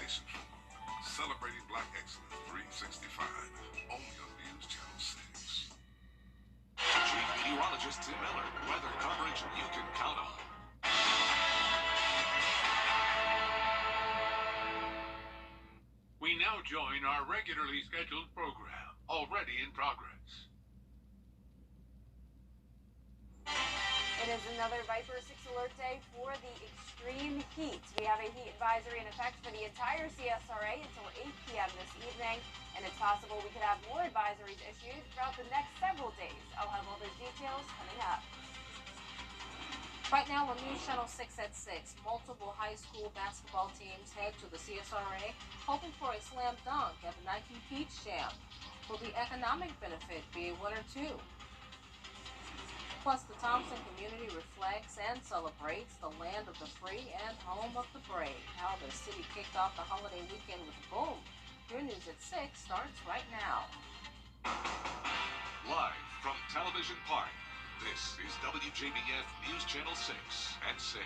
Appreciation Forum, celebrating Black Excellence 365, only on News Channel 6. Chief Meteorologist Tim Miller, weather coverage you can count on. We now join our regularly scheduled program, already in progress. It is another Viper 6 alert day for the extreme heat. We have a heat advisory in effect for the entire CSRA until 8 p.m. this evening, and it's possible we could have more advisories issued throughout the next several days. I'll have all those details coming up. Right now on News Channel 6 at 6, multiple high school basketball teams head to the CSRA hoping for a slam dunk at the Nike Peach Jam. Will the economic benefit be a winner too? Plus, the Thompson community reflects and celebrates the land of the free and home of the brave. How the city kicked off the holiday weekend with a boom. Your News at 6 starts right now. Live from Television Park, this is Wjbf News Channel 6 at 6.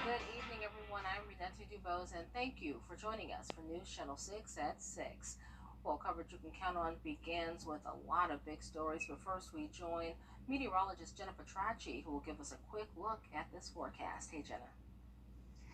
Good evening, everyone. I'm Renata Dubose, and thank you for joining us for News Channel 6 at 6. Well, coverage you can count on begins with a lot of big stories, but first we join meteorologist Jennifer Tracci, who will give us a quick look at this forecast. Hey, Jenna.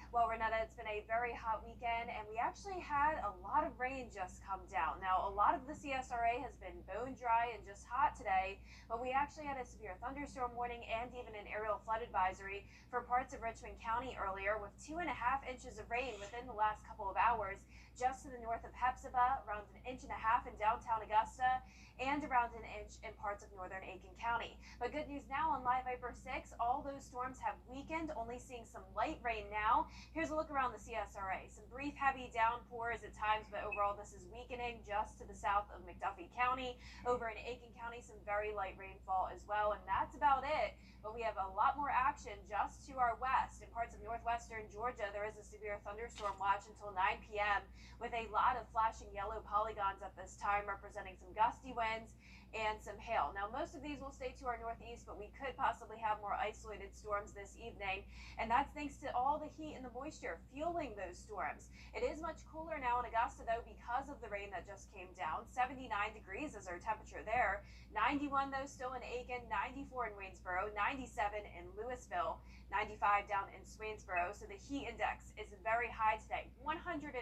Well, Renata, it's been a very hot weekend, and we actually had a lot of rain just come down. Now, a lot of the CSRA has been bone dry and just hot today, but we actually had a severe thunderstorm warning and even an aerial flood advisory for parts of Richmond County earlier, with 2.5 inches of rain within the last couple of hours, just to the north of Hepzibah, around 1.5 inches in downtown Augusta, and around 1 inch in parts of northern Aiken County. But good news now on Live Viper 6, all those storms have weakened, only seeing some light rain now. Here's a look around the CSRA. Some brief heavy downpours at times, but overall this is weakening just to the south of McDuffie County. Over in Aiken County, some very light rainfall as well, and that's about it. But we have a lot more action just to our west. In parts of northwestern Georgia, there is a severe thunderstorm watch until 9 p.m. with a lot of flashing yellow polygons at this time, representing some gusty winds and some hail. Now, most of these will stay to our northeast, but we could possibly have more isolated storms this evening, and that's thanks to all the heat and the moisture fueling those storms. It is much cooler now in Augusta, though, because of the rain that just came down. 79 degrees is our temperature there. 91, though, still in Aiken, 94 in Waynesboro, 97 in Louisville, 95 down in Swainsboro. So the heat index is very high today. 111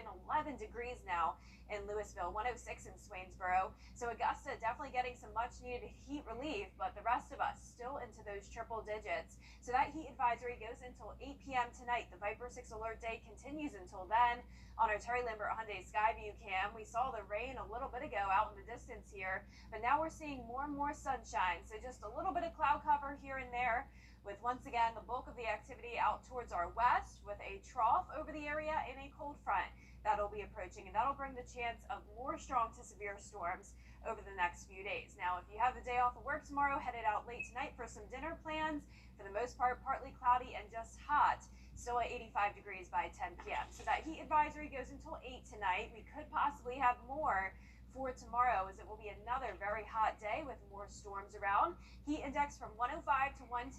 degrees now in Louisville, 106 in Swainsboro. So Augusta definitely getting some much needed heat relief, but the rest of us still into those triple digits. So that heat advisory goes until 8 p.m. tonight. The Viper 6 alert day continues until then. On our Terry Lambert Hyundai Skyview cam, we saw the rain a little bit ago out in the distance here, but now we're seeing more and more sunshine. So just a little bit of cloud cover here and there, with once again the bulk of the activity out towards our west, with a trough over the area and a cold front that'll be approaching, and that'll bring the chance of more strong to severe storms over the next few days. Now, if you have the day off of work tomorrow, headed out late tonight for some dinner plans. For the most part, partly cloudy and just hot, still at 85 degrees by 10 p.m. So that heat advisory goes until 8 tonight. We could possibly have more for tomorrow, as it will be another very hot day with more storms around. Heat index from 105 to 110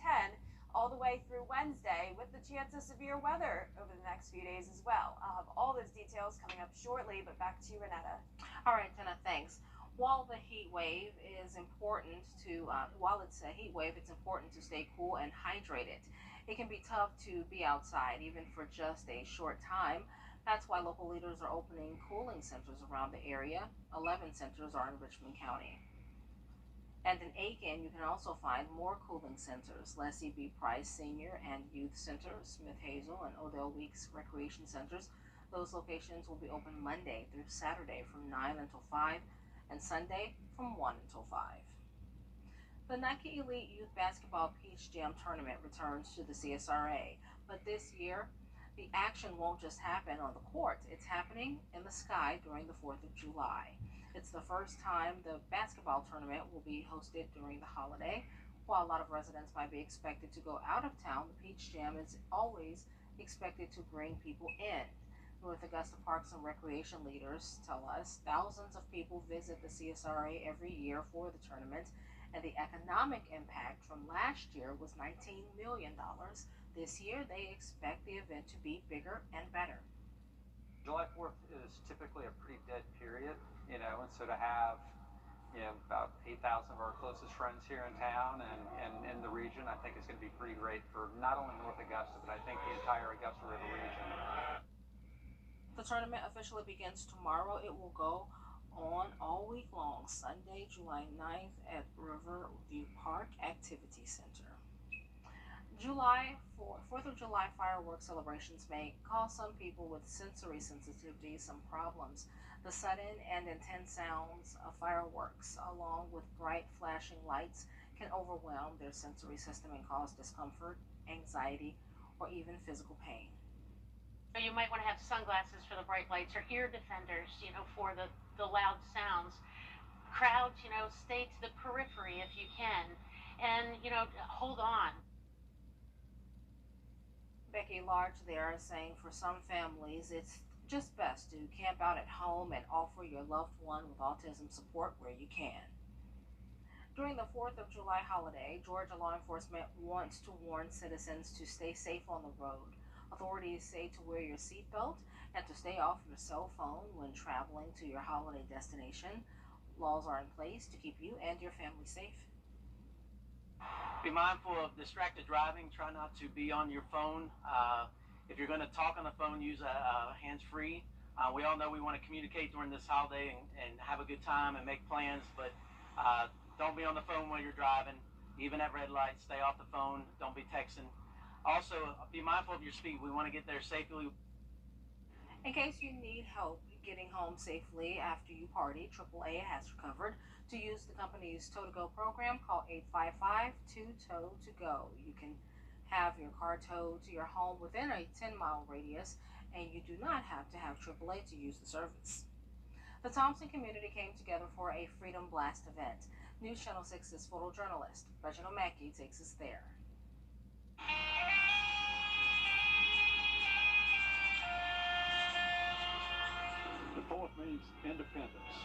all the way through Wednesday, with the chance of severe weather over the next few days as well. I'll have all those details coming up shortly, but back to you, Renata. All right, Jenna, thanks. While the heat wave is important to, it's important to stay cool and hydrated. It can be tough to be outside, even for just a short time. That's why local leaders are opening cooling centers around the area. 11 centers are in Richmond County. And in Aiken, you can also find more cooling centers. Leslie B. Price Senior and Youth Center, Smith Hazel, and Odell Weeks Recreation Centers. Those locations will be open Monday through Saturday from 9 until 5, and Sunday from 1 until 5. The Nike Elite Youth Basketball Peach Jam Tournament returns to the CSRA, but this year, the action won't just happen on the court. It's happening in the sky during the 4th of July. It's the first time the basketball tournament will be hosted during the holiday. While a lot of residents might be expected to go out of town, the Peach Jam is always expected to bring people in. North Augusta Parks and Recreation leaders tell us thousands of people visit the CSRA every year for the tournament, and the economic impact from last year was $19 million. The This year, they expect the event to be bigger and better. July 4th is typically a pretty dead period, and so to have, about 8,000 of our closest friends here in town and in the region, I think is going to be pretty great for not only North Augusta, but I think the entire Augusta River region. The tournament officially begins tomorrow. It will go on all week long, Sunday, July 9th at Riverview Park Activity Center. July 4th of July fireworks celebrations may cause some people with sensory sensitivity some problems. The sudden and intense sounds of fireworks, along with bright flashing lights, can overwhelm their sensory system and cause discomfort, anxiety, or even physical pain. So you might want to have sunglasses for the bright lights or ear defenders, for the loud sounds. Crowds, stay to the periphery if you can. And, hold on. Becky Large there is saying for some families, it's just best to camp out at home and offer your loved one with autism support where you can. During the 4th of July holiday, Georgia law enforcement wants to warn citizens to stay safe on the road. Authorities say to wear your seatbelt and to stay off your cell phone when traveling to your holiday destination. Laws are in place to keep you and your family safe. Be mindful of distracted driving. Try not to be on your phone. If you're going to talk on the phone, use a hands-free. We all know we want to communicate during this holiday and have a good time and make plans, but don't be on the phone while you're driving. Even at red lights, stay off the phone. Don't be texting. Also, be mindful of your speed. We want to get there safely. In case you need help getting home safely after you party, AAA has covered. To use the company's Tow-to-Go program, call 855-2-TOW-TO-GO. You can have your car towed to your home within a 10-mile radius, and you do not have to have AAA to use the service. The Thompson community came together for a Freedom Blast event. News Channel 6's photojournalist Reginald Mackey takes us there. The 4th means independence.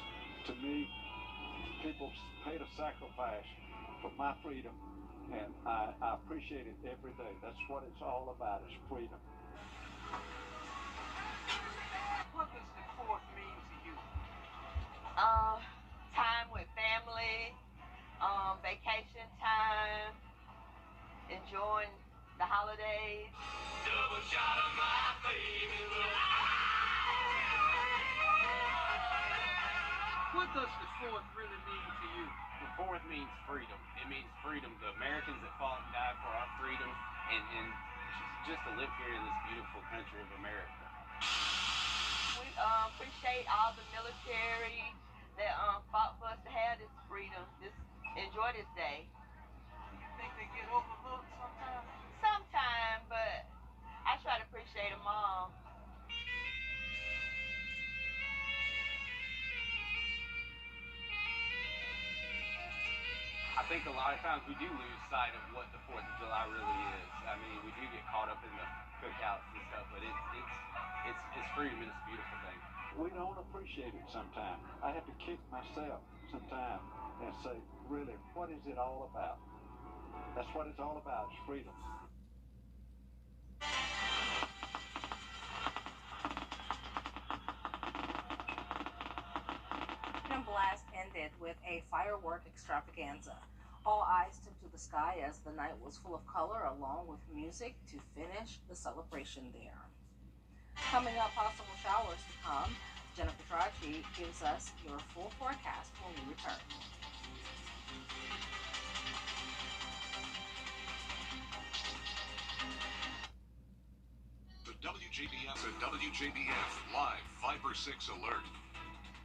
To me, people paid a sacrifice for my freedom, and I appreciate it every day. That's what it's all about, is freedom. What does the 4th mean to you? Time with family, vacation time, enjoying the holidays. Double shot of my favorite. What does the 4th really mean to you? The 4th means freedom. It means freedom. The Americans that fought and died for our freedom, and just to live here in this beautiful country of America. We appreciate all the military that fought for us to have this freedom. Just enjoy this day. You think they get overlooked sometimes? Sometimes, but I try to appreciate them all. I think a lot of times we do lose sight of what the 4th of July really is. I mean, we do get caught up in the cookouts and stuff, but it's freedom and it's a beautiful thing. We don't appreciate it sometimes. I have to kick myself sometimes and say, really, what is it all about? That's what it's all about, is freedom. Freedom Blast ended with a firework extravaganza. All eyes took to the sky as the night was full of color along with music to finish the celebration there. Coming up, possible showers to come. Jennifer Trachi gives us your full forecast when we return. The WJBF and WJBF Live Viper 6 Alert.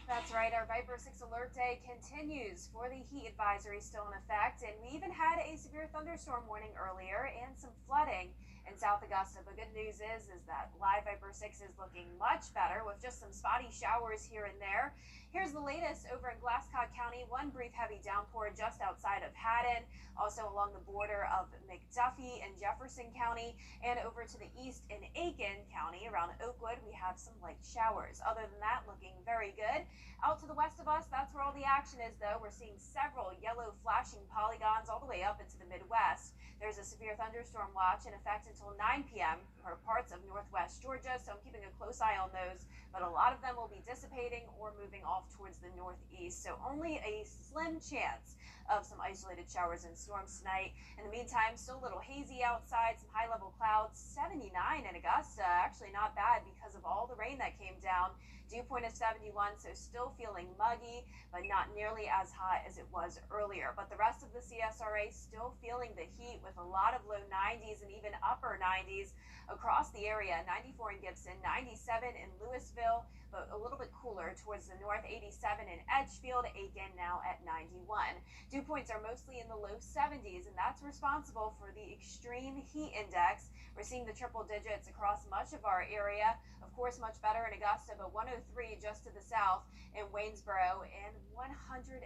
That's right, our Viper 6 Alert Day continues for the heat advisory still in effect, and we even had a severe thunderstorm warning earlier and some flooding in South Augusta. But good news is that Live Viper 6 is looking much better with just some spotty showers here and there. Here's the latest over in Glasscock County. One brief heavy downpour just outside of Haddon, also along the border of McDuffie and Jefferson County, and over to the east in Aiken County around Oakwood, we have some light showers. Other than that, looking very good. Out to the west of us, that's where all the action is, though. We're seeing several yellow flashing polygons all the way up into the Midwest. There's a severe thunderstorm watch in effect until until 9 p.m. for parts of northwest Georgia, so I'm keeping a close eye on those. But a lot of them will be dissipating or moving off towards the northeast, so only a slim chance of some isolated showers and storms tonight. In the meantime, still a little hazy outside, some high-level clouds. 79 in Augusta, actually not bad because of all the rain that came down. Dew point is 71, so still feeling muggy, but not nearly as hot as it was earlier. But the rest of the CSRA still feeling the heat with a lot of low 90s and even upper 90s across the area. 94 in Gibson, 97 in Louisville, but a little bit cooler towards the north. 87 in Edgefield, Aiken now at 91. Dew points are mostly in the low 70s, and that's responsible for the extreme heat index. We're seeing the triple digits across much of our area. Of course, much better in Augusta, but 103 just to the south in Waynesboro and 111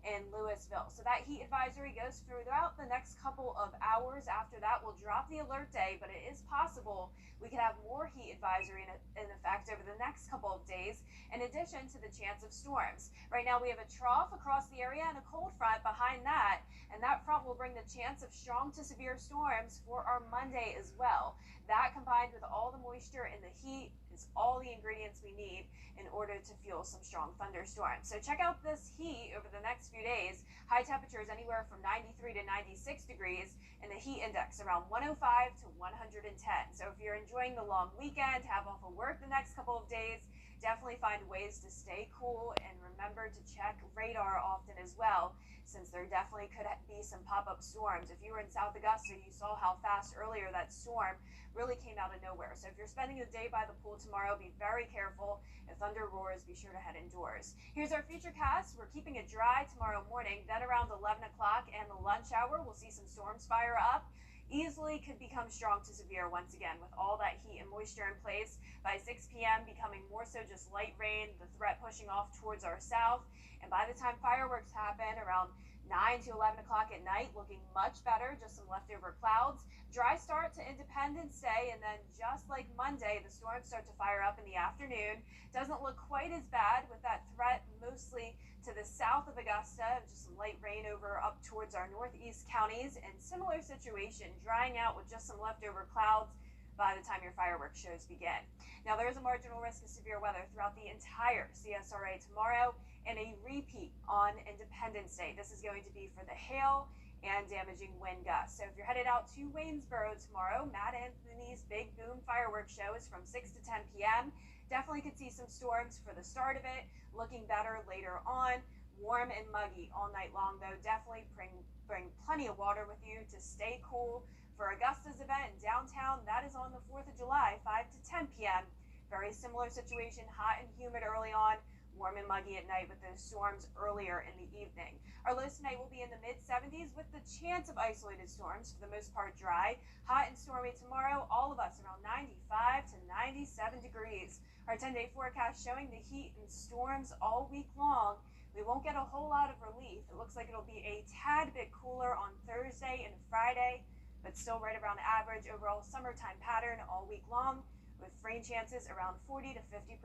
in Louisville. So that heat advisory goes throughout the next couple of hours. After that, we'll drop the alert day, but it is possible we could have more heat advisory in effect over the next couple of days, in addition to the chance of storms. Right now, we have a trough across the area and a cold front behind that, and that front will bring the chance of strong to severe storms for our Monday as well. That, combined with all the moisture and the heat, is all the ingredients we need in order to fuel some strong thunderstorms. So check out this heat over the next few days. High temperatures anywhere from 93 to 96 degrees, and the heat index around 105 to 110. So if you're enjoying the long weekend, have off of work the next couple of days, definitely find ways to stay cool, and remember to check radar often as well, since there definitely could be some pop-up storms. If you were in South Augusta, you saw how fast earlier that storm really came out of nowhere. So if you're spending the day by the pool tomorrow, be very careful. If thunder roars, be sure to head indoors. Here's our futurecast. We're keeping it dry tomorrow morning. Then around 11 o'clock and the lunch hour, we'll see some storms fire up. Easily could become strong to severe once again with all that heat and moisture in place. By 6 p.m., becoming more so just light rain, the threat pushing off towards our south. And by the time fireworks happen around 9 to 11 o'clock at night, looking much better, just some leftover clouds. Dry start to Independence Day, and then just like Monday, the storms start to fire up in the afternoon. Doesn't look quite as bad with that threat mostly to the south of Augusta, just some light rain over up towards our northeast counties, and similar situation, drying out with just some leftover clouds by the time your fireworks shows begin. Now, there is a marginal risk of severe weather throughout the entire CSRA tomorrow, and a repeat on Independence Day. This is going to be for the hail and damaging wind gusts. So if you're headed out to Waynesboro tomorrow, Matt Anthony's Big Boom Fireworks Show is from 6 to 10 p.m. Definitely could see some storms for the start of it, looking better later on. Warm and muggy all night long, though. Definitely bring plenty of water with you to stay cool. For Augusta's event in downtown, that is on the 4th of July, 5 to 10 p.m. Very similar situation, hot and humid early on, warm and muggy at night with those storms earlier in the evening. Our lows tonight will be in the mid-70s with the chance of isolated storms, for the most part dry. Hot and stormy tomorrow, all of us around 95 to 97 degrees. Our 10-day forecast showing the heat and storms all week long. We won't get a whole lot of relief. It looks like it'll be a tad bit cooler on Thursday and Friday, but still right around the average overall summertime pattern all week long, with rain chances around 40 to 50%.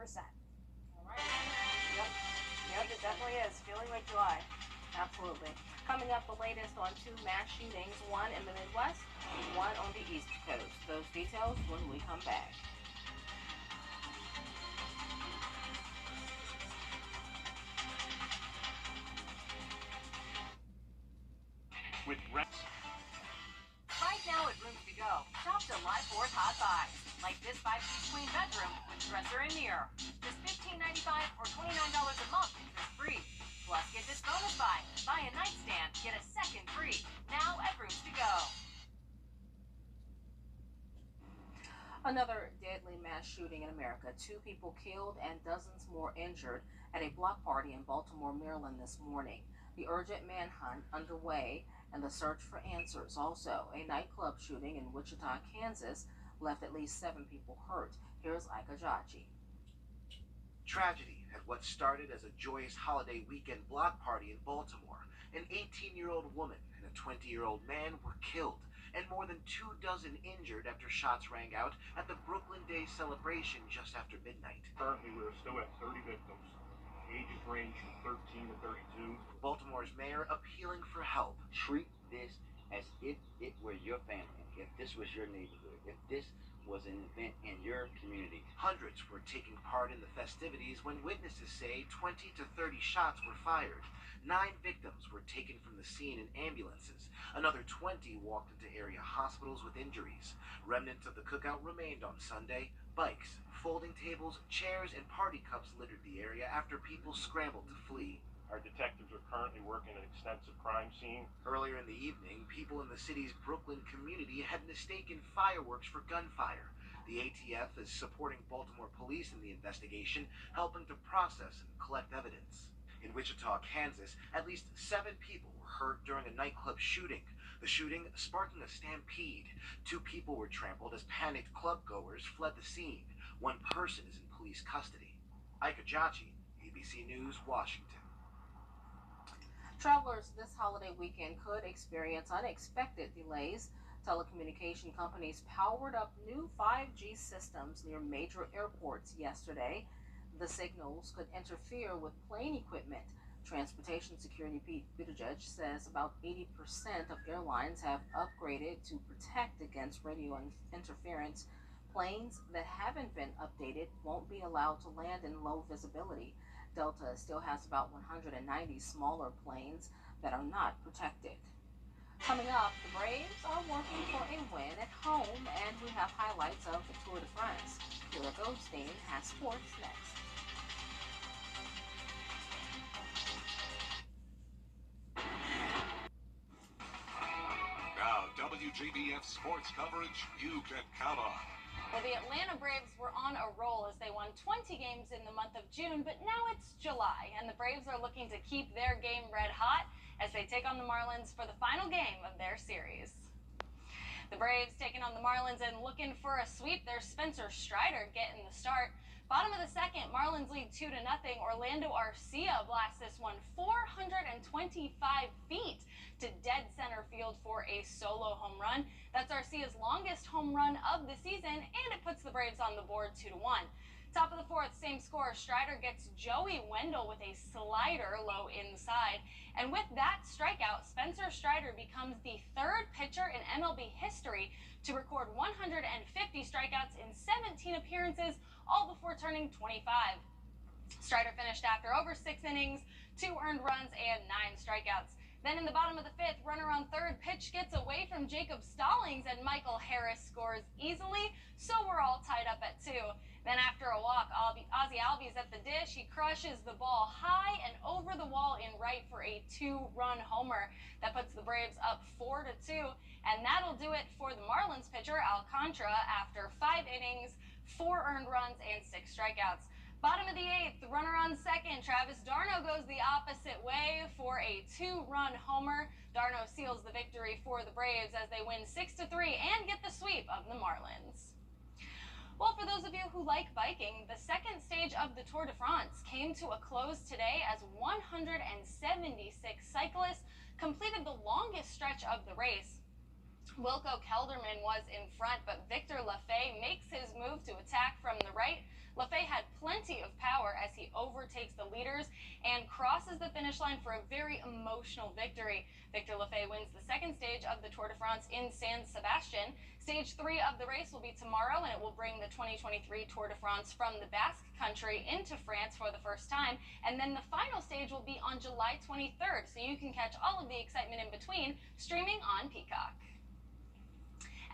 Yep, it definitely is. Feeling like July. Absolutely. Coming up, the latest on 2 mass shootings, one in the Midwest, one on the East Coast. Those details when we come back. With reps. Right now at Rooms to Go, shop July 4th Hot Buys. Like this 5-piece queen bedroom with dresser and mirror. Just $15.95 or $29 a month interest free. Plus, get this bonus buy. Buy a nightstand, get a second free. Now at Rooms to Go. Another deadly mass shooting in America. 2 people killed and dozens more injured at a block party in Baltimore, Maryland this morning. The urgent manhunt underway and the search for answers. Also, a nightclub shooting in Wichita, Kansas left at least 7 people hurt. Here's Ika Jachi. Tragedy at what started as a joyous holiday weekend block party in Baltimore. An 18-year-old woman and a 20-year-old man were killed, and more than 24 injured after shots rang out at the Brooklyn Day celebration just after midnight. Currently, we're still at 30 victims. Ages range from 13 to 32. Baltimore's mayor appealing for help. Treat this as if it were your family, if this was your neighborhood, if this was an event in your community. Hundreds were taking part in the festivities when witnesses say 20 to 30 shots were fired. 9 victims were taken from the scene in ambulances. Another 20 walked into area hospitals with injuries. Remnants of the cookout remained on Sunday. Bikes, folding tables, chairs, and party cups littered the area after people scrambled to flee. Our detectives are currently working an extensive crime scene. Earlier in the evening, people in the city's Brooklyn community had mistaken fireworks for gunfire. The ATF is supporting Baltimore police in the investigation, helping to process and collect evidence. In Wichita, Kansas, at least 7 people were hurt during a nightclub shooting. The shooting sparking a stampede. 2 people were trampled as panicked club-goers fled the scene. 1 person is in police custody. Ike Ajachi, ABC News, Washington. Travelers this holiday weekend could experience unexpected delays. Telecommunication companies powered up new 5G systems near major airports yesterday. The signals could interfere with plane equipment. Transportation Security Pete Buttigieg says about 80% of airlines have upgraded to protect against radio interference. Planes that haven't been updated won't be allowed to land in low visibility. Delta still has about 190 smaller planes that are not protected. Coming up, the Braves are working for a win at home, and we have highlights of the Tour de France. Kira Goldstein has sports next. Now, WJBF sports coverage you can count on. Well, the Atlanta Braves were on a roll as they won 20 games in the month of June, but now it's July, and the Braves are looking to keep their game red hot as they take on the Marlins for the final game of their series. The Braves taking on the Marlins and looking for a sweep. There's Spencer Strider getting the start. Bottom of the second, Marlins lead 2-0. Orlando Arcia blasts this one 425 feet to dead center field for a solo home run. That's Arcia's longest home run of the season, and it puts the Braves on the board 2-1. Top of the fourth, same score. Strider gets Joey Wendell with a slider low inside. And with that strikeout, Spencer Strider becomes the 3rd pitcher in MLB history to record 150 strikeouts in 17 appearances, all before turning 25. Strider finished after over 6 innings, 2 earned runs, and 9 strikeouts. Then in the bottom of the 5th, runner on third, pitch gets away from Jacob Stallings, and Michael Harris scores easily, so we're all tied up at 2. Then after a walk, Ozzie Albies at the dish. He crushes the ball high and over the wall in right for a 2-run homer. That puts the Braves up 4-2, and that'll do it for the Marlins pitcher, Alcantara, after 5 innings, 4 earned runs, and 6 strikeouts. Bottom of the 8th, runner on second, Travis d'Arnaud goes the opposite way for a 2-run homer. d'Arnaud seals the victory for the Braves as they win 6-3 and get the sweep of the Marlins. Well, for those of you who like biking, the second stage of the Tour de France came to a close today as 176 cyclists completed the longest stretch of the race. Wilco Kelderman was in front, but Victor Lafay makes his move to attack from the right. Lafay had plenty of power as he overtakes the leaders and crosses the finish line for a very emotional victory. Victor Lafay wins the second stage of the Tour de France in San Sebastian. Stage 3 of the race will be tomorrow, and it will bring the 2023 Tour de France from the Basque Country into France for the first time. And then the final stage will be on July 23rd, so you can catch all of the excitement in between streaming on Peacock.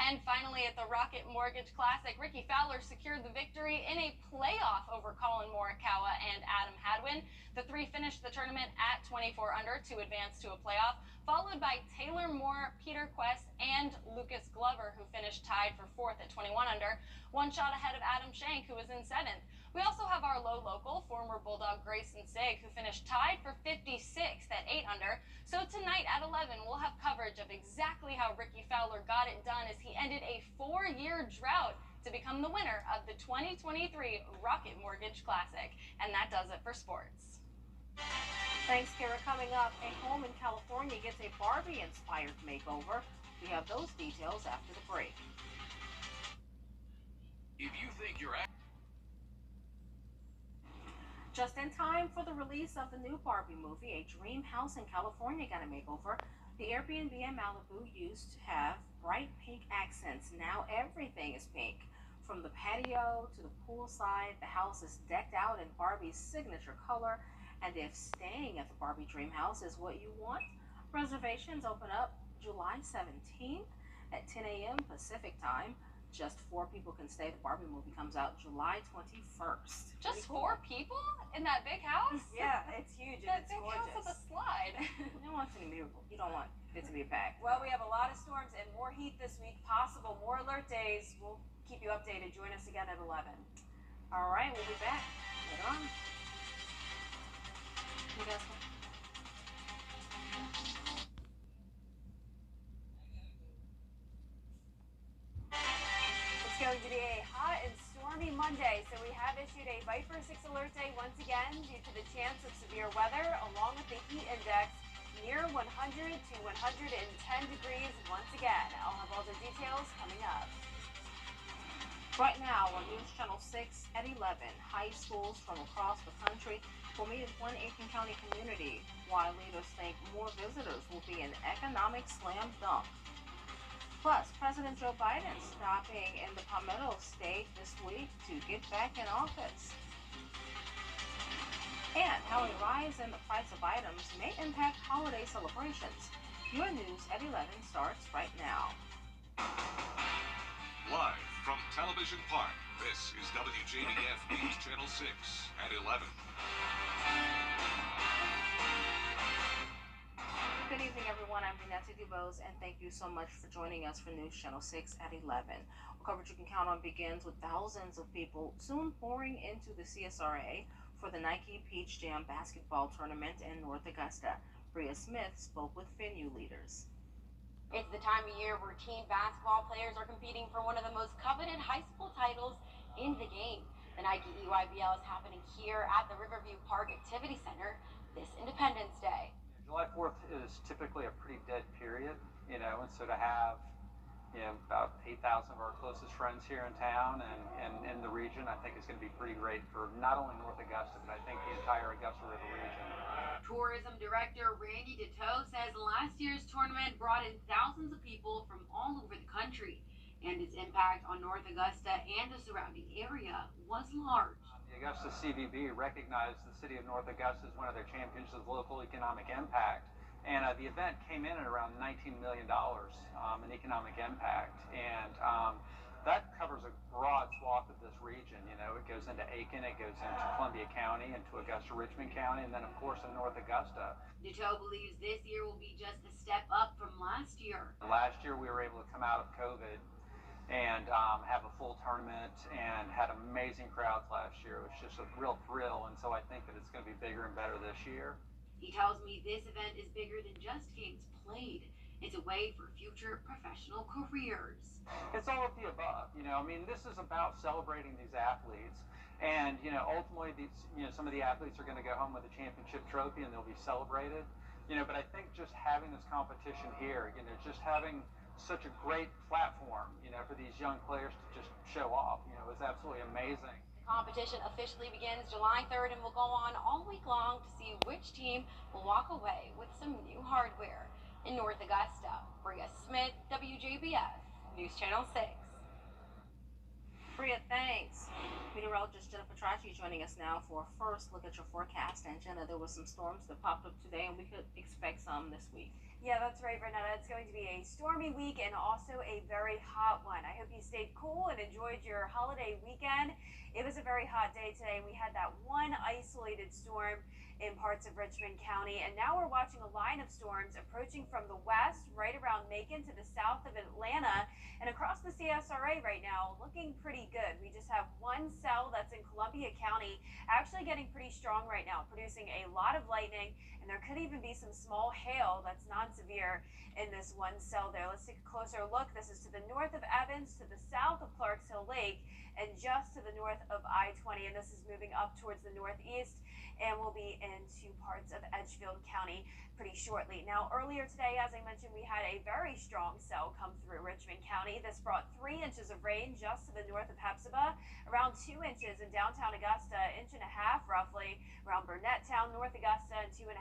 And finally, at the Rocket Mortgage Classic, Ricky Fowler secured the victory in a playoff over Colin Morikawa and Adam Hadwin. The 3 finished the tournament at 24 under to advance to a playoff, followed by Taylor Moore, Peter Quest, and Lucas Glover, who finished tied for 4th at 21 under, 1 shot ahead of Adam Schenk, who was in 7th. We also have our low local, former Bulldog Grayson Sigg, who finished tied for 56th at 8 under. So tonight at 11, we'll have coverage of exactly how Ricky Fowler got it done as he ended a 4-year drought to become the winner of the 2023 Rocket Mortgage Classic. And that does it for sports. Thanks, Kara. Coming up, a home in California gets a Barbie-inspired makeover. We have those details after the break. If you think you're Just in time for the release of the new Barbie movie, a dream house in California got a makeover. The Airbnb in Malibu used to have bright pink accents. Now everything is pink. From the patio to the poolside, the house is decked out in Barbie's signature color. And if staying at the Barbie Dream House is what you want, reservations open up July 17th at 10 a.m. Pacific time. Just 4 people can stay. The Barbie movie comes out July 21st. Just 4 people in that big house? Yeah, it's huge and That it's big gorgeous. house with a slide. You don't want any miracle. You don't want it to be packed. Well, we have a lot of storms and more heat this week. Possible more alert days. We'll keep you updated. Join us again at 11. All right, we'll be back later on. You guys go. It's going to be a hot and stormy Monday, so we have issued a Viper 6 alert day once again due to the chance of severe weather, along with the heat index near 100 to 110 degrees once again. I'll have all the details coming up. Right now on News Channel 6 at 11, high schools from across the country will meet as one Aiken County community, while leaders think more visitors will be an economic slam dunk. Plus, President Joe Biden stopping in the Palmetto State this week to get back in office. And how a rise in the price of items may impact holiday celebrations. Your news at 11 starts right now. Live from Television Park, this is WJBF News Channel 6 at 11. Good evening, everyone. I'm Vanessa DuBose, and thank you so much for joining us for News Channel 6 at 11. Coverage you can count on begins with thousands of people soon pouring into the CSRA for the Nike Peach Jam basketball tournament in North Augusta. Bria Smith spoke with venue leaders. It's the time of year where teen basketball players are competing for one of the most coveted high school titles in the game. The Nike Wjbf is happening here at the Riverview Park Activity Center this Independence Day. July 4th is typically a pretty dead period, and so to have, about 8,000 of our closest friends here in town and in the region, I think is going to be pretty great for not only North Augusta, but I think the entire Augusta River region. Tourism Director Randy DeToe says last year's tournament brought in thousands of people from all over the country, and its impact on North Augusta and the surrounding area was large. The Augusta CVB recognized the city of North Augusta as one of their champions of local economic impact, and the event came in at around $19 million in economic impact, and that covers a broad swath of this region. It goes into Aiken, it goes into Columbia County, into Augusta-Richmond County, and then of course in North Augusta. DeToe believes this year will be just a step up from last year. Last year we were able to come out of COVID and have a full tournament and had amazing crowds last year. It was just a real thrill, and so I think that it's going to be bigger and better this year. He tells me this event is bigger than just games played. It's a way for future professional careers. It's all of the above. This is about celebrating these athletes, and ultimately these, some of the athletes are going to go home with a championship trophy and they'll be celebrated. But I think just having this competition here, just having such a great platform, for these young players to just show off, is absolutely amazing. The competition officially begins July 3rd and will go on all week long to see which team will walk away with some new hardware. In North Augusta, Bria Smith, WJBF, News Channel 6. Bria, thanks. Meteorologist Jenna Petracci joining us now for a first look at your forecast. And Jenna, there were some storms that popped up today, and we could expect some this week. Yeah, that's right, Renetta. It's going to be a stormy week and also a very hot one. I hope you stayed cool and enjoyed your holiday weekend. It was a very hot day today. We had that one isolated storm in parts of Richmond County, and now we're watching a line of storms approaching from the west, right around Macon to the south of Atlanta, and across the CSRA right now, looking pretty good. We just have one cell that's in Columbia County, actually getting pretty strong right now, producing a lot of lightning, and there could even be some small hail that's non-severe in this one cell there. Let's take a closer look. This is to the north of Evans, to the south of Clarks Hill Lake, and just to the north of I-20, and this is moving up towards the northeast. and will be into parts of Edgefield County pretty shortly. Now, earlier today, as I mentioned, we had a very strong cell come through Richmond County. This brought 3 inches of rain just to the north of Hepzibah, around 2 inches in downtown Augusta, 1.5 inches roughly around Burnetttown, North Augusta, and 2.5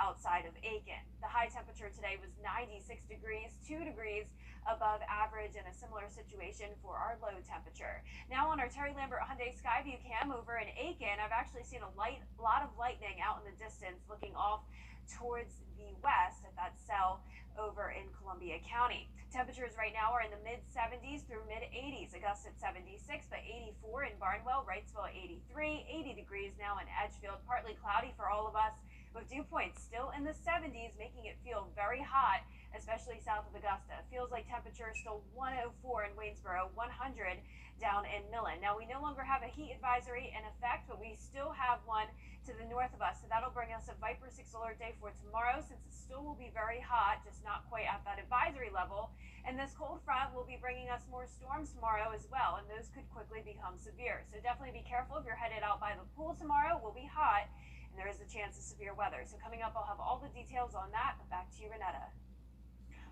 outside of Aiken. The high temperature today was 96 degrees, 2 degrees above average, and a similar situation for our low temperature. Now on our Terry Lambert Hyundai Skyview cam over in Aiken, I've actually seen a lot of lightning out in the distance looking off towards the west at that cell over in Columbia County. Temperatures right now are in the mid 70s through mid 80s. Augusta at 76, but 84 in Barnwell, Wrightsville 83, 80 degrees now in Edgefield. Partly cloudy for all of us, with dew points still in the 70s, making it feel very hot, especially south of Augusta. It feels like temperature is still 104 in Waynesboro, 100 down in Millen. Now, we no longer have a heat advisory in effect, but we still have one to the north of us. So that'll bring us a Viper 6 alert day for tomorrow, since it still will be very hot, just not quite at that advisory level. And this cold front will be bringing us more storms tomorrow as well, and those could quickly become severe. So definitely be careful if you're headed out by the pool tomorrow. It will be hot, and there is a chance of severe weather. So coming up, I'll have all the details on that. But back to you, Renetta.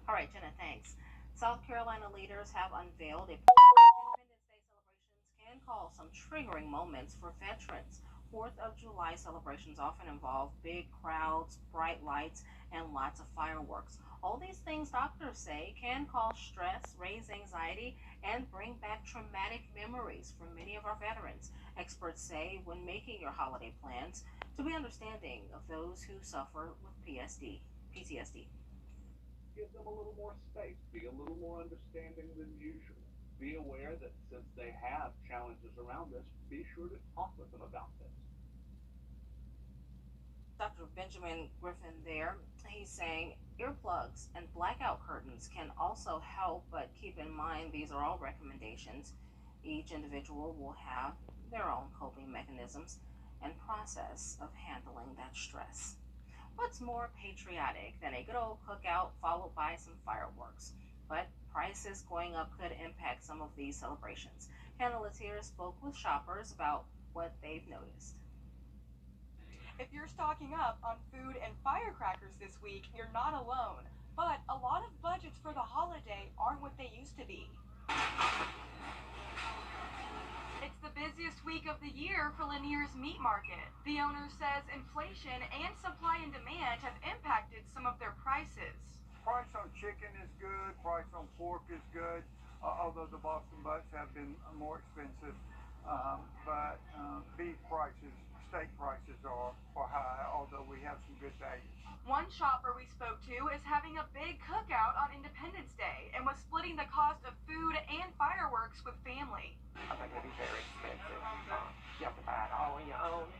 All right, Jenna, thanks. South Carolina leaders have unveiled a Independence Day celebrations can cause some triggering moments for veterans. 4th of July celebrations often involve big crowds, bright lights, and lots of fireworks. All these things, doctors say, can cause stress, raise anxiety, and bring back traumatic memories for many of our veterans. Experts say when making your holiday plans, to be understanding of those who suffer with PTSD. Give them a little more space, be a little more understanding than usual. Be aware that since they have challenges around this, be sure to talk with them about this. Dr. Benjamin Griffin there, he's saying earplugs and blackout curtains can also help, but keep in mind these are all recommendations. Each individual will have their own coping mechanisms and process of handling that stress. What's more patriotic than a good old cookout followed by some fireworks? But prices going up could impact some of these celebrations. Hannah Latier spoke with shoppers about what they've noticed. If you're stocking up on food and firecrackers this week, you're not alone. But a lot of budgets for the holiday aren't what they used to be. It's the busiest week of the year for Lanier's meat market. The owner says inflation and supply and demand have impacted some of their prices. Price on chicken is good, price on pork is good, although the Boston butts have been more expensive. But beef prices, steak prices are high, although we have some good values. One shopper we spoke to is having a big cookout on Independence Day and was splitting the cost of food and fireworks with family. I think that'd be very expensive. You have to buy it all on your own.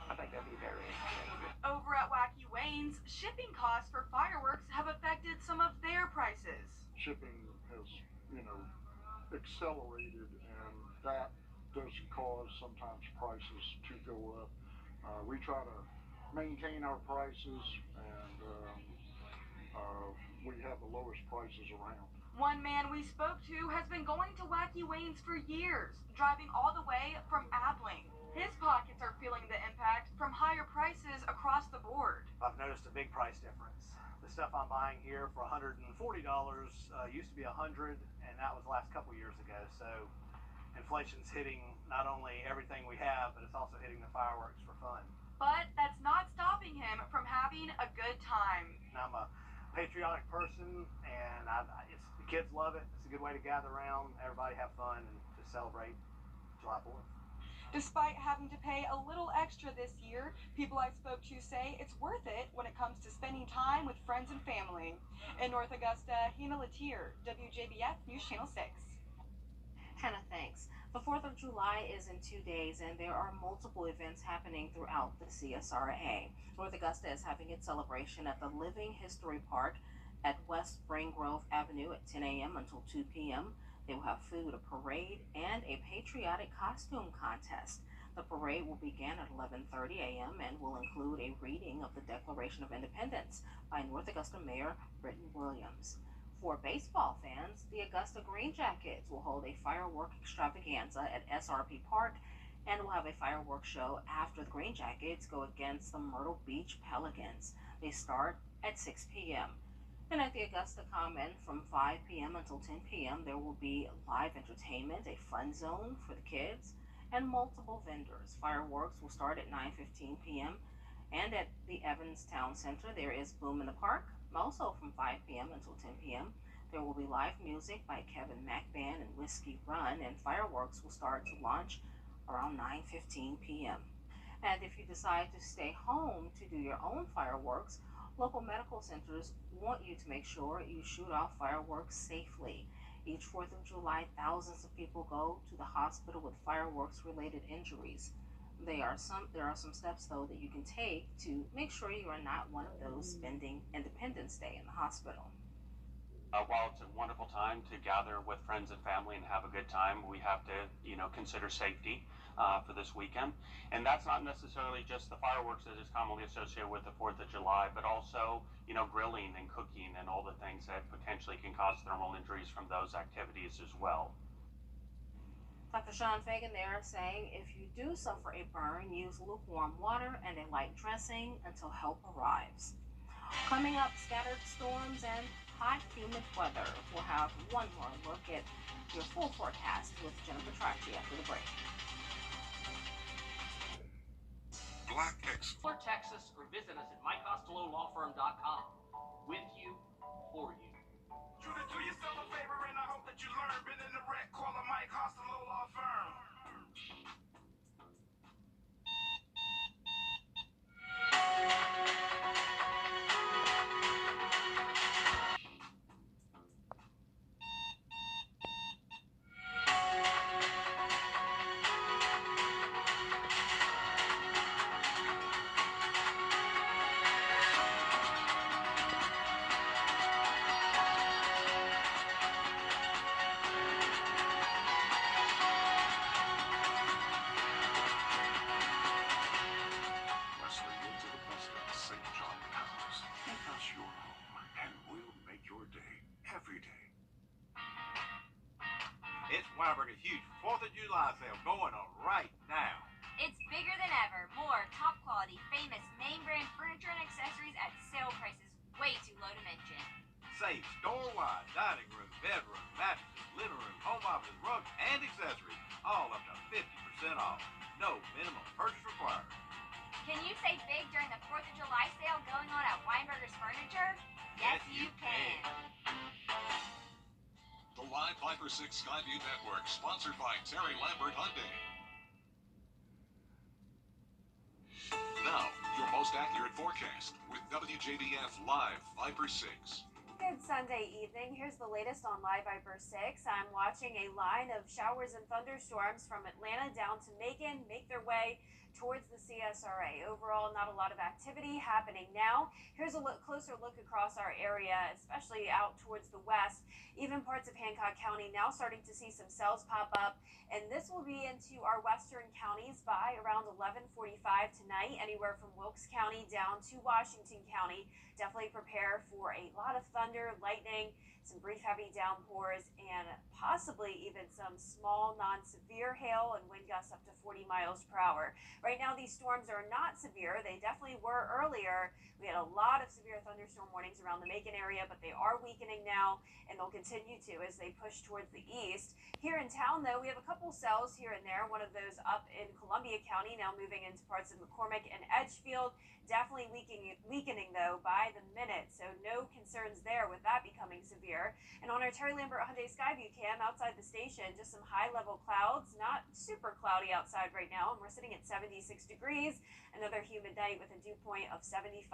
I think that'd be very expensive. Over at Wacky Wayne's, shipping costs for fireworks have affected some of their prices. Shipping has, accelerated, and that does cause sometimes prices to go up. We try to maintain our prices, and we have the lowest prices around. One man we spoke to has been going to Wacky Wayne's for years, driving all the way from Abilene. His pockets are feeling the impact from higher prices across the board. I've noticed a big price difference. The stuff I'm buying here for $140 used to be $100, and that was the last couple years ago. So inflation's hitting not only everything we have, but it's also hitting the fireworks for fun. But that's not stopping him from having a good time. I'm a patriotic person, and the kids love it. It's a good way to gather around, everybody have fun, and to celebrate July 4th. Despite having to pay a little extra this year, people I spoke to say it's worth it when it comes to spending time with friends and family. In North Augusta, Hannah Latier, WJBF News Channel 6. Hannah, thanks. The 4th of July is in 2 days, and there are multiple events happening throughout the CSRA. North Augusta is having its celebration at the Living History Park at West Spring Grove Avenue at 10 a.m. until 2 p.m. They will have food, a parade, and a patriotic costume contest. The parade will begin at 11:30 a.m. and will include a reading of the Declaration of Independence by North Augusta Mayor Britton Williams. For baseball fans, the Augusta Green Jackets will hold a firework extravaganza at SRP Park And we'll have a fireworks show after the Green Jackets go against the Myrtle Beach Pelicans. They start at 6 p.m. Then at the Augusta Common from 5 p.m. until 10 p.m. there will be live entertainment, a fun zone for the kids, and multiple vendors. Fireworks will start at 9:15 p.m. And at the Evans Town Center there is Bloom in the Park, also from 5 p.m. until 10 p.m. There will be live music by Kevin Mack Band and Whiskey Run, and fireworks will start to launch around 9:15 p.m. And if you decide to stay home to do your own fireworks, local medical centers want you to make sure you shoot off fireworks safely. Each 4th of July, thousands of people go to the hospital with fireworks-related injuries. There are some steps, though, that you can take to make sure you are not one of those spending Independence Day in the hospital. While it's a wonderful time to gather with friends and family and have a good time, we have to, consider safety for this weekend. And that's not necessarily just the fireworks that is commonly associated with the 4th of July, but also, grilling and cooking and all the things that potentially can cause thermal injuries from those activities as well. Dr. Sean Fagan there saying if you do suffer a burn, use lukewarm water and a light dressing until help arrives. Coming up, scattered storms and hot, humid weather. We'll have one more look at your full forecast with Jennifer Tracci after the break. Black X. For Texas, or visit us at MikeCostelloLawFirm.com. With you, for you. Judah, do yourself a favor and I hope that you learn. Been in the wreck, call a Mike Costello Law Firm. It's Wjbf's huge 4th of July sale going on right now. It's bigger than ever. More top quality, famous name brand furniture and accessories at sale prices way too low to mention. Save store-wide dining room, bedroom, mattresses, living room, home office, rugs, and accessories, all up to 50% off. No minimum purchase required. Can you save big during the 4th of July sale going on at Wjbf's Furniture? Yes, you can. The Live Viper 6 Skyview Network, sponsored by Terry Lambert Hyundai. Now, your most accurate forecast with WJBF Live Viper 6. Good Sunday evening. Here's the latest on Live Viper 6. I'm watching a line of showers and thunderstorms from Atlanta down to Macon make their way towards the CSRA. Overall, not a lot of activity happening now. Here's a closer look across our area, especially out towards the west. Even parts of Hancock County now starting to see some cells pop up, and this will be into our western counties by around 11:45 tonight, anywhere from Wilkes County down to Washington County. Definitely prepare for a lot of thunder, lightning, some brief heavy downpours, and possibly even some small non-severe hail and wind gusts up to 40 miles per hour. Right now, these storms are not severe. They definitely were earlier. We had a lot of severe thunderstorm warnings around the Macon area, but they are weakening now, and they'll continue to as they push towards the east. Here in town, though, we have a couple cells here and there. One of those up in Columbia County, now moving into parts of McCormick and Edgefield. Definitely weakening, though, by the minute, so no concerns there with that becoming severe. And on our Terry Lambert Hyundai Skyview cam outside the station, just some high-level clouds, not super cloudy outside right now, and we're sitting at 76 degrees. Another humid night with a dew point of 75.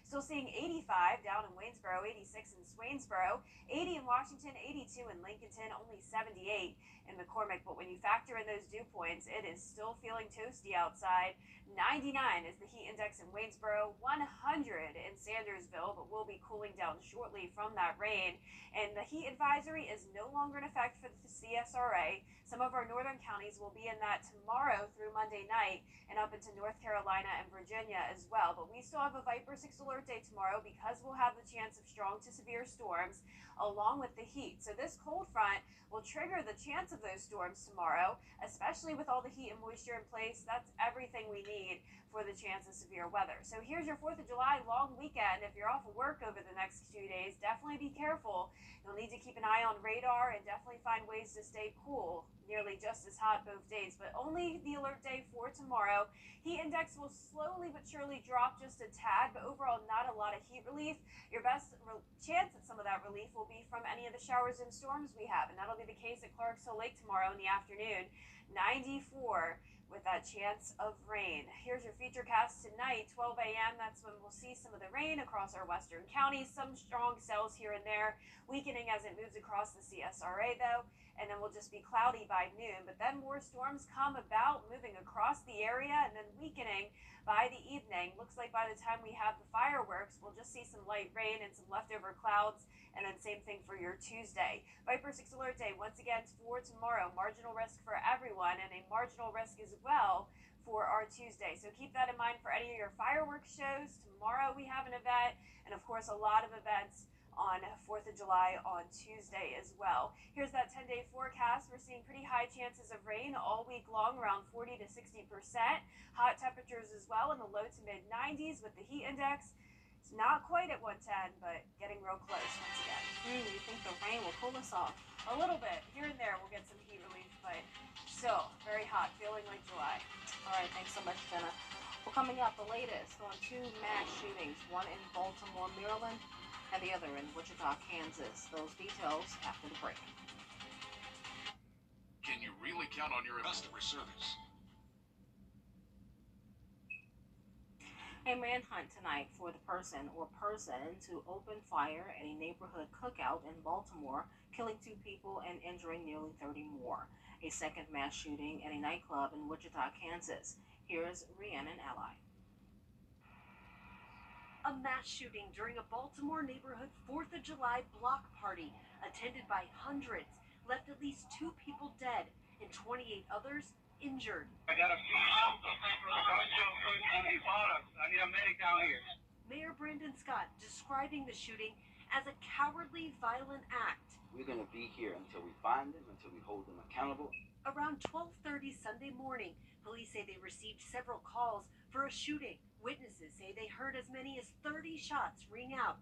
Still seeing 85 down in Waynesboro, 86 in Swainsboro, 80 in Washington, 82 in Lincolnton, only 78 in McCormick. But when you factor in those dew points, it is still feeling toasty outside. 99 is the heat index in Waynesboro, 100 in Sandersville, but we'll be cooling down shortly from that rain. And the heat advisory is no longer in effect for the CSRA. Some of our northern counties Rockies will be in that tomorrow through Monday night and up into North Carolina and Virginia as well. But we still have a Viper 6 alert day tomorrow because we'll have the chance of strong to severe storms along with the heat. So this cold front will trigger the chance of those storms tomorrow, especially with all the heat and moisture in place. That's everything we need for the chance of severe weather. So here's your 4th of July long weekend. If you're off of work over the next 2 days, definitely be careful. You'll need to keep an eye on radar and definitely find ways to stay cool. Nearly just as hot both days, but only the alert day for tomorrow. Heat index will slowly but surely drop just a tad, but overall not a lot of heat relief. Your best chance at some of that relief will be from any of the showers and storms we have, and that'll be the case at Clarks Hill Lake tomorrow in the afternoon. 94 with that chance of rain. Here's your feature cast tonight, 12 a.m. That's when we'll see some of the rain across our western counties, some strong cells here and there, weakening as it moves across the CSRA though, and then we'll just be cloudy by noon. But then more storms come about, moving across the area and then weakening by the evening. Looks like by the time we have the fireworks, we'll just see some light rain and some leftover clouds, and then same thing for your Tuesday. Viper 6 alert day, once again for tomorrow. Marginal risk for everyone and a marginal risk as well for our Tuesday. So keep that in mind for any of your fireworks shows. Tomorrow we have an event, and of course a lot of events on 4th of July on Tuesday as well. Here's that 10-day forecast. We're seeing pretty high chances of rain all week long, around 40 to 60%. Hot temperatures as well in the low to mid 90s with the heat index. It's not quite at 110, but getting real close once again. You think the rain will cool us off? A little bit. Here and there we'll get some heat relief, but still very hot, feeling like July. All right, thanks so much, Jenna. Well, coming up, the latest on 2 mass shootings, one in Baltimore, Maryland, and the other in Wichita, Kansas. Those details after the break. Can you really count on your customer service? A manhunt tonight for the person or persons who opened fire at a neighborhood cookout in Baltimore, killing 2 people and injuring nearly 30 more. A second mass shooting at a nightclub in Wichita, Kansas. Here's Rhiannon Ally. A mass shooting during a Baltimore neighborhood 4th of July block party, attended by hundreds, left at least 2 people dead and 28 others injured. I got a few I need a medic down here. Mayor Brandon Scott describing the shooting as a cowardly, violent act. We're going to be here until we find them, until we hold them accountable. Around 12:30 Sunday morning, police say they received several calls for a shooting. Witnesses say they heard as many as 30 shots ring out.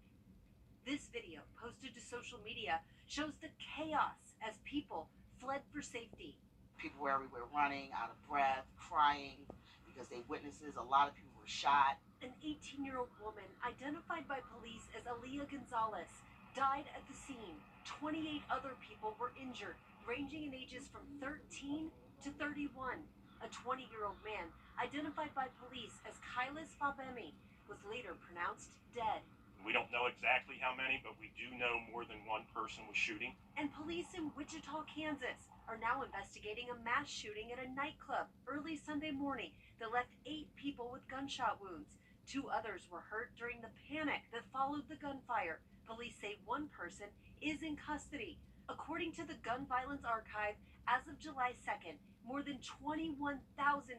This video, posted to social media, shows the chaos as people fled for safety. People were everywhere running, out of breath, crying, because they witnesses. A lot of people were shot. An 18-year-old woman, identified by police as Aaliyah Gonzalez, died at the scene. 28 other people were injured, ranging in ages from 13 to 31. A 20-year-old man, identified by police as Kylis Fabemi, was later pronounced dead. We don't know exactly how many, but we do know more than one person was shooting. And police in Wichita, Kansas are now investigating a mass shooting at a nightclub early Sunday morning that left 8 people with gunshot wounds. 2 others were hurt during the panic that followed the gunfire. Police say 1 person is in custody. According to the Gun Violence Archive, as of July 2nd, more than 21,000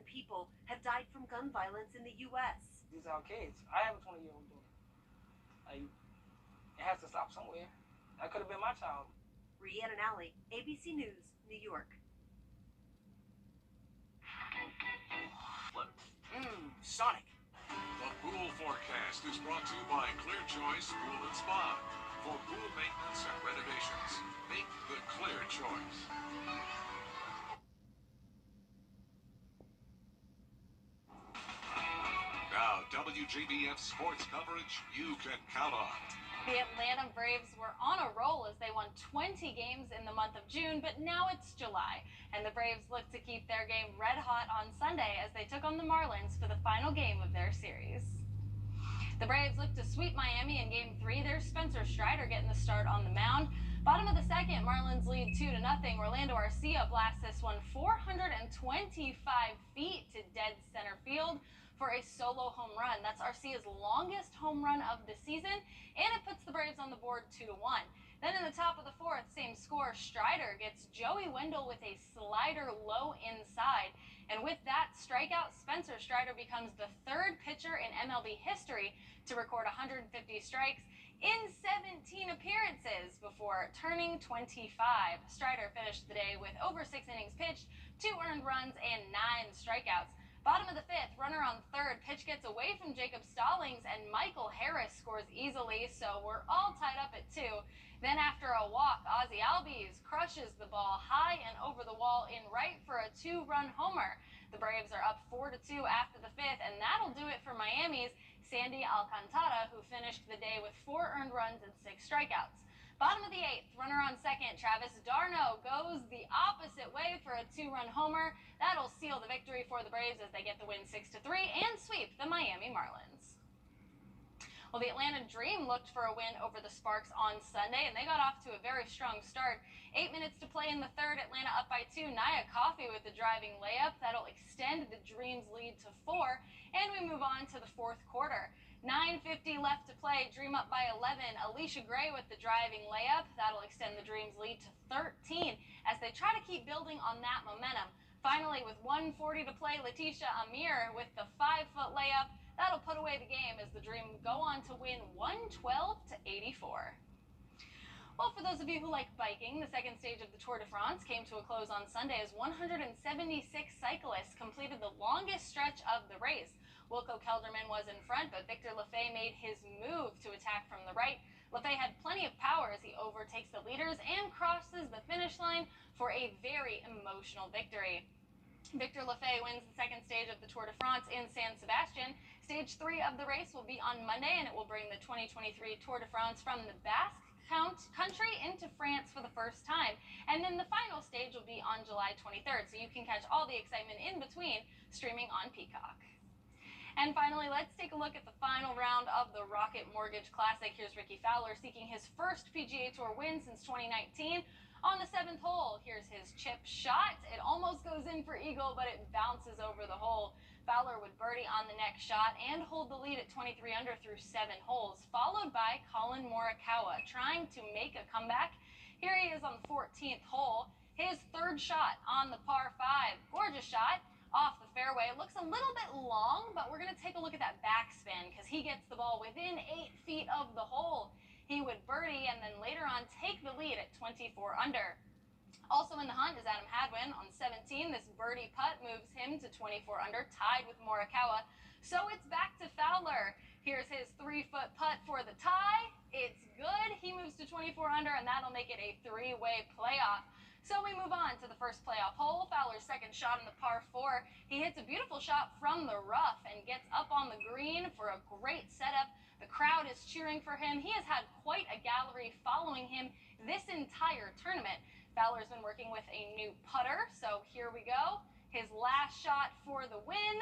people have died from gun violence in the U.S. These are our kids. I have a 20-year-old daughter. It has to stop somewhere. That could have been my child. Rhiannon Alley, ABC News, New York. Sonic. The pool forecast is brought to you by Clear Choice Pool and Spa. For pool maintenance and renovations, make the Clear Choice. Now, WJBF sports coverage you can count on. The Atlanta Braves were on a roll as they won 20 games in the month of June, but now it's July, and the Braves look to keep their game red hot on Sunday as they took on the Marlins for the final game of their series. The Braves look to sweep Miami in Game 3. There's Spencer Strider getting the start on the mound. Bottom of the second, Marlins lead 2-0. Orlando Arcia blasts this one 425 feet to dead center field for a solo home run. That's Arcia's longest home run of the season, and it puts the Braves on the board 2-1. Then in the top of the fourth, same score, Strider gets Joey Wendell with a slider low inside. And with that strikeout, Spencer Strider becomes the third pitcher in MLB history to record 150 strikes in 17 appearances before turning 25. Strider finished the day with over 6 innings pitched, 2 earned runs, and 9 strikeouts. Bottom of the fifth, runner on third, pitch gets away from Jacob Stallings, and Michael Harris scores easily, so we're all tied up at 2. Then after a walk, Ozzie Albies crushes the ball high and over the wall in right for a 2-run homer. The Braves are up 4-2 after the fifth, and that'll do it for Miami's Sandy Alcantara, who finished the day with 4 earned runs and 6 strikeouts. Bottom of the eighth, runner on second, Travis d'Arnaud goes the opposite way for a 2-run homer. That'll seal the victory for the Braves as they get the win 6-3 and sweep the Miami Marlins. Well, the Atlanta Dream looked for a win over the Sparks on Sunday, and they got off to a very strong start. 8 minutes to play in the third, Atlanta up by 2. Nia Coffey with the driving layup. That'll extend the Dream's lead to 4, and we move on to the fourth quarter. 9:50 left to play, Dream up by 11. Alicia Gray with the driving layup. That'll extend the Dream's lead to 13 as they try to keep building on that momentum. Finally, with 1:40 to play, Letitia Amir with the 5-foot layup. That'll put away the game as the Dream go on to win 112-84. Well, for those of you who like biking, the second stage of the Tour de France came to a close on Sunday as 176 cyclists completed the longest stretch of the race. Wilco Kelderman was in front, but Victor Lafay made his move to attack from the right. Lafay had plenty of power as he overtakes the leaders and crosses the finish line for a very emotional victory. Victor Lafay wins the second stage of the Tour de France in San Sebastian. Stage 3 of the race will be on Monday, and it will bring the 2023 Tour de France from the Basque country into France for the first time. And then the final stage will be on July 23rd, so you can catch all the excitement in between streaming on Peacock. And finally, let's take a look at the final round of the Rocket Mortgage Classic. Here's Ricky Fowler seeking his first PGA Tour win since 2019. On the 7th hole, here's his chip shot. It almost goes in for eagle, but it bounces over the hole. Fowler would birdie on the next shot and hold the lead at 23 under through 7 holes, followed by Colin Morikawa trying to make a comeback. Here he is on the 14th hole. His third shot on the par 5. Gorgeous shot off the fairway. It looks a little bit long, but we're going to take a look at that backspin because he gets the ball within 8 feet of the hole. He would birdie and then later on take the lead at 24 under. Also in the hunt is Adam Hadwin on 17. This birdie putt moves him to 24 under, tied with Morikawa. So it's back to Fowler. Here's his 3-foot putt for the tie. It's good. He moves to 24 under, and that'll make it a 3-way playoff. So we move on to the first playoff hole. Fowler's second shot in the par 4. He hits a beautiful shot from the rough and gets up on the green for a great setup. The crowd is cheering for him. He has had quite a gallery following him this entire tournament. Fowler's been working with a new putter, so here we go. His last shot for the win.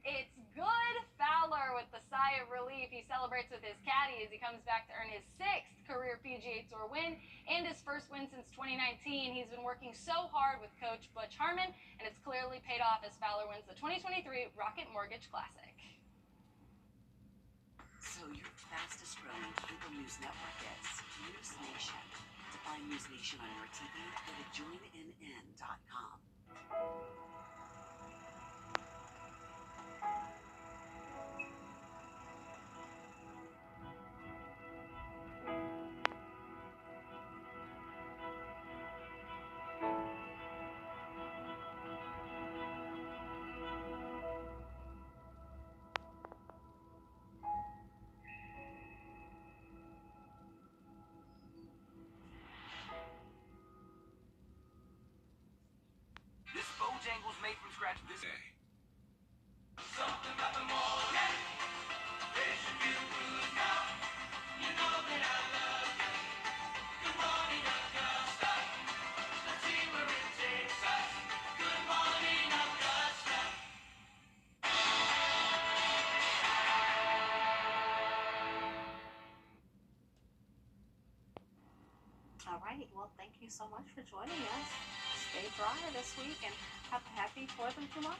It's good. Fowler with the sigh of relief. He celebrates with his caddy as he comes back to earn his 6th career PGA Tour win and his first win since 2019. He's been working so hard with Coach Butch Harmon, and it's clearly paid off as Fowler wins the 2023 Rocket Mortgage Classic. So your fastest growing cable news network is News Nation. To find News Nation on your TV, go to joinnn.com. This Bojangles made from scratch this day. Something about the morning. There's your new blues now. You know that I love you. Good morning, Augusta. Let's see where it takes us. Good morning, Augusta. All right. Well, thank you so much for joining us. Stay dry this week and have a happy 4th of July.